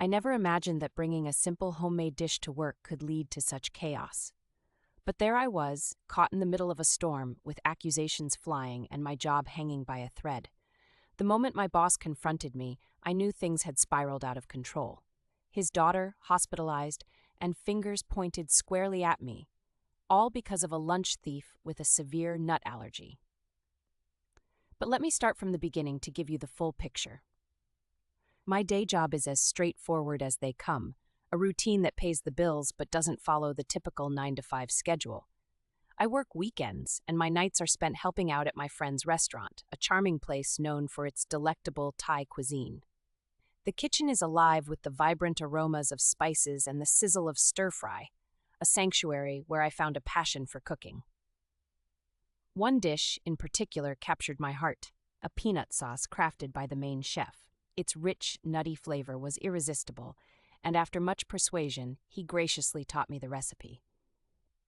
I never imagined that bringing a simple homemade dish to work could lead to such chaos. But there I was, caught in the middle of a storm, with accusations flying and my job hanging by a thread. The moment my boss confronted me, I knew things had spiraled out of control. His daughter, hospitalized, and fingers pointed squarely at me, all because of a lunch thief with a severe nut allergy. But let me start from the beginning to give you the full picture. My day job is as straightforward as they come, a routine that pays the bills but doesn't follow the typical 9-to-5 schedule. I work weekends, and my nights are spent helping out at my friend's restaurant, a charming place known for its delectable Thai cuisine. The kitchen is alive with the vibrant aromas of spices and the sizzle of stir-fry, a sanctuary where I found a passion for cooking. One dish, in particular, captured my heart, a peanut sauce crafted by the main chef. Its rich, nutty flavor was irresistible, and after much persuasion, he graciously taught me the recipe.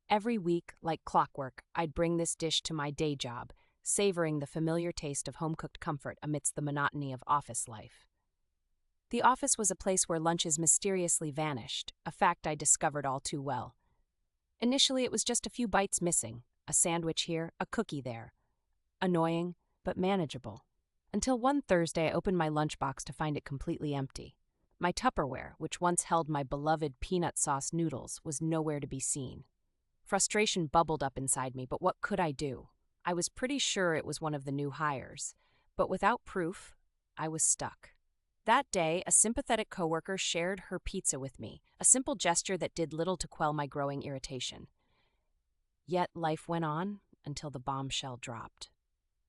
Every week, like clockwork, I'd bring this dish to my day job, savoring the familiar taste of home-cooked comfort amidst the monotony of office life. The office was a place where lunches mysteriously vanished, a fact I discovered all too well. Initially, it was just a few bites missing, a sandwich here, a cookie there. Annoying, but manageable. Until one Thursday, I opened my lunchbox to find it completely empty. My Tupperware, which once held my beloved peanut sauce noodles, was nowhere to be seen. Frustration bubbled up inside me, but what could I do? I was pretty sure it was one of the new hires, but without proof, I was stuck. That day, a sympathetic coworker shared her pizza with me, a simple gesture that did little to quell my growing irritation. Yet life went on until the bombshell dropped.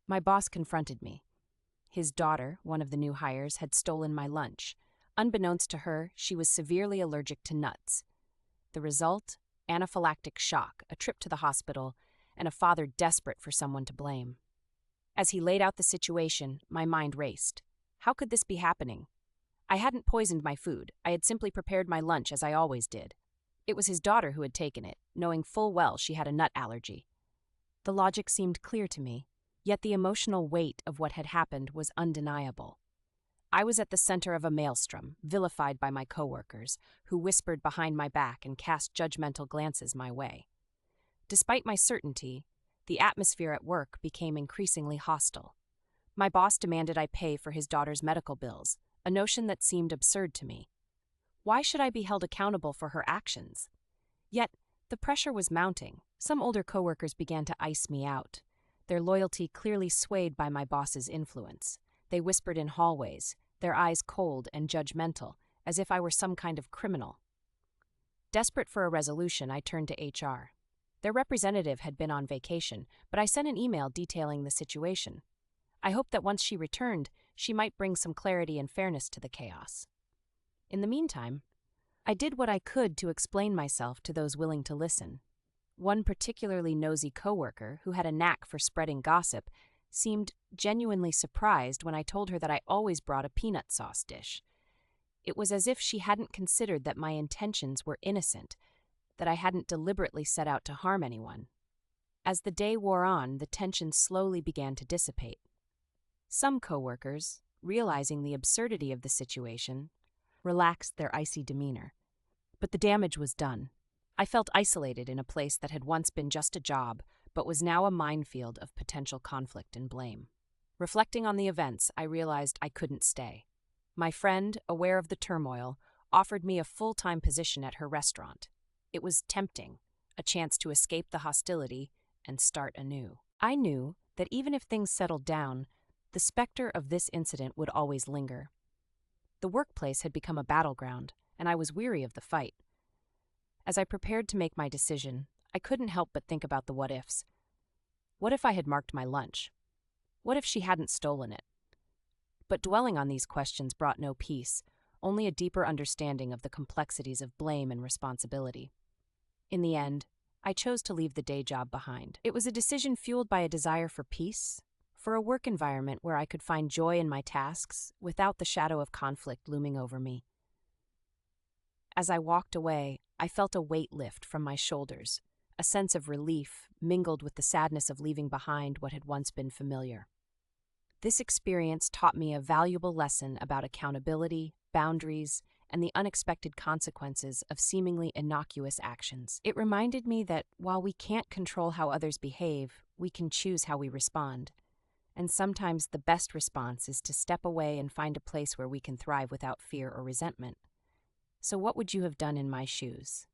My boss confronted me. His daughter, one of the new hires, had stolen my lunch. Unbeknownst to her, she was severely allergic to nuts. The result? Anaphylactic shock, a trip to the hospital, and a father desperate for someone to blame. As he laid out the situation, my mind raced. How could this be happening? I hadn't poisoned my food. I had simply prepared my lunch as I always did. It was his daughter who had taken it, knowing full well she had a nut allergy. The logic seemed clear to me. Yet the emotional weight of what had happened was undeniable. I was at the center of a maelstrom, vilified by my coworkers, who whispered behind my back and cast judgmental glances my way. Despite my certainty, the atmosphere at work became increasingly hostile. My boss demanded I pay for his daughter's medical bills, a notion that seemed absurd to me. Why should I be held accountable for her actions? Yet, the pressure was mounting. Some older coworkers began to ice me out, their loyalty clearly swayed by my boss's influence. They whispered in hallways, their eyes cold and judgmental, as if I were some kind of criminal. Desperate for a resolution, I turned to HR. Their representative had been on vacation, but I sent an email detailing the situation. I hoped that once she returned, she might bring some clarity and fairness to the chaos. In the meantime, I did what I could to explain myself to those willing to listen. One particularly nosy coworker, who had a knack for spreading gossip, seemed genuinely surprised when I told her that I always brought a peanut sauce dish. It was as if she hadn't considered that my intentions were innocent, that I hadn't deliberately set out to harm anyone. As the day wore on, the tension slowly began to dissipate. Some coworkers, realizing the absurdity of the situation, relaxed their icy demeanor. But the damage was done. I felt isolated in a place that had once been just a job, but was now a minefield of potential conflict and blame. Reflecting on the events, I realized I couldn't stay. My friend, aware of the turmoil, offered me a full-time position at her restaurant. It was tempting, a chance to escape the hostility and start anew. I knew that even if things settled down, the specter of this incident would always linger. The workplace had become a battleground, and I was weary of the fight. As I prepared to make my decision, I couldn't help but think about the what-ifs. What if I had marked my lunch? What if she hadn't stolen it? But dwelling on these questions brought no peace, only a deeper understanding of the complexities of blame and responsibility. In the end, I chose to leave the day job behind. It was a decision fueled by a desire for peace, for a work environment where I could find joy in my tasks without the shadow of conflict looming over me. As I walked away, I felt a weight lift from my shoulders, a sense of relief mingled with the sadness of leaving behind what had once been familiar. This experience taught me a valuable lesson about accountability, boundaries, and the unexpected consequences of seemingly innocuous actions. It reminded me that while we can't control how others behave, we can choose how we respond. And sometimes the best response is to step away and find a place where we can thrive without fear or resentment. So, what would you have done in my shoes?